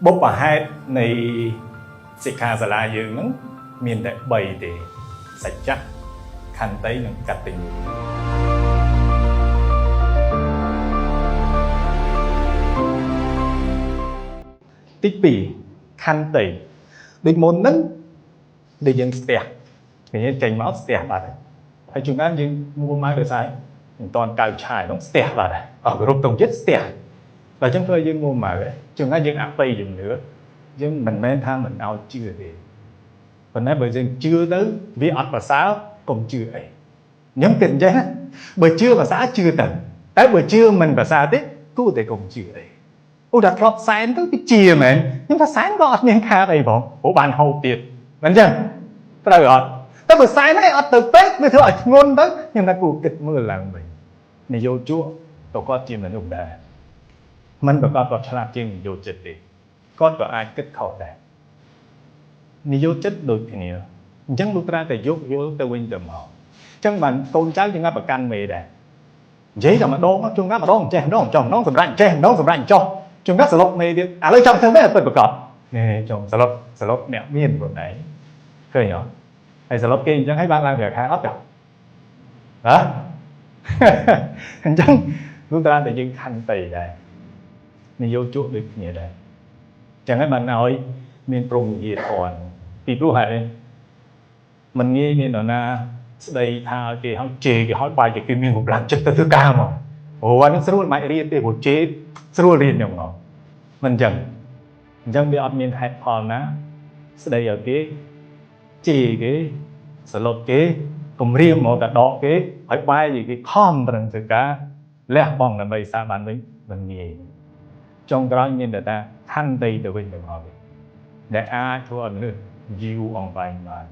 បុព្វហេតុនៃសិក្ខាសាលាយើងហ្នឹងមានតែ3ទេសច្ចៈខន្តីនិងកតញ្ញូទី2ខន្តីដូចមុនហ្នឹងដូចយើងស្ទះយើងចេញមកស្ទះបាត់ហើយជួនកាលយើងមួម៉ៅដោយសារមិនតាន់កៅឆាយហ្នឹងស្ទះបាត់ហើយអស់គ្រប់តុងចិត្តស្ទះតែអញ្ចឹងធ្វើឲ្យយើងមួម៉ៅជួនកាលយើងអបិយជំនឿយើងមិនមែនថាមិនឲ្យជឿទេប៉ុន្តែបើយើងជឿទៅវាអត់ប្រសើរកុំជឿអីខ្ញុំគិតអញ្ចឹងណាបើជឿប្រសើរជឿទៅតែបើជឿមិនប្រសើរទេគួរតែកុំជឿអីឧទាហរណ៍ធ្លាប់សែនទៅវាជាមែនខ្ញុំថាសែនក៏អត់មានខាតអីផងព្រោះបានហូបទៀតមិនអញ្ចឹងត្រូវអត់តែបើសែនឯងអត់ទៅពេកវាធ្វើឲ្យធ្ងន់ទៅខ្ញុំថាគួរគិតមើលឡើងវិញនយោជកក៏គាត់ជាមនុស្សដែរមិនប្រកបគាត់ឆ្លាតជាងនយោជិតទេគាត់ក៏អាចគិតខុសដែរនយោជិតដូចគ្នាអញ្ចឹងលុះត្រាតែយកយល់ទៅវិញទៅមកអញ្ចឹងបានកូនចៅយើងអាចប្រកាន់មេដែរនិយាយតែម្ដងជួនកាលម្ដងចេះម្ដងចុះម្ដងសម្រាប់ចេះម្ដងសម្រាប់ចុះជួនកាលសរុបមេទៀតឥឡូវចង់ធ្វើម៉េចពិតប្រកបនេះចុះសរុបអ្នកមានខ្លួនឯងឃើញអត់ហើយសរុបគេអញ្ចឹងហើយបានឡើងប្រាក់ខែអត់ចុះហ៎អញ្ចឹងលុះត្រាតែយើងខន្តីដែរនយោជកដូចគ្នាដែរចឹងហើយបានឲ្យមានព្រមវិហារធម៌ពីព្រោះហេតុមិនងាយមាននរណាស្ដីថាគេហៅជេរគេហៅបាយគេមានកម្លាំងចិត្តទៅធ្វើការមកអូអានេះស្រួលមិនរៀនទេព្រោះជេរស្រួលរៀនហ្នឹងមិនអញ្ចឹងវាអត់មានហេតុផលណាស្ដីឲ្យគេជេរគេសន្លប់គេគំរាមមកតែដកគេឲ្យបាយគេខំប្រឹងធ្វើការលះបង់ដើម្បីសារបានវិញមិនងាយចុងក្រោយមានតែថាខន្តីទៅវិញទៅមកដែលអាចធ្វើឲ្យមនុស្សយូរអង្វែងបាន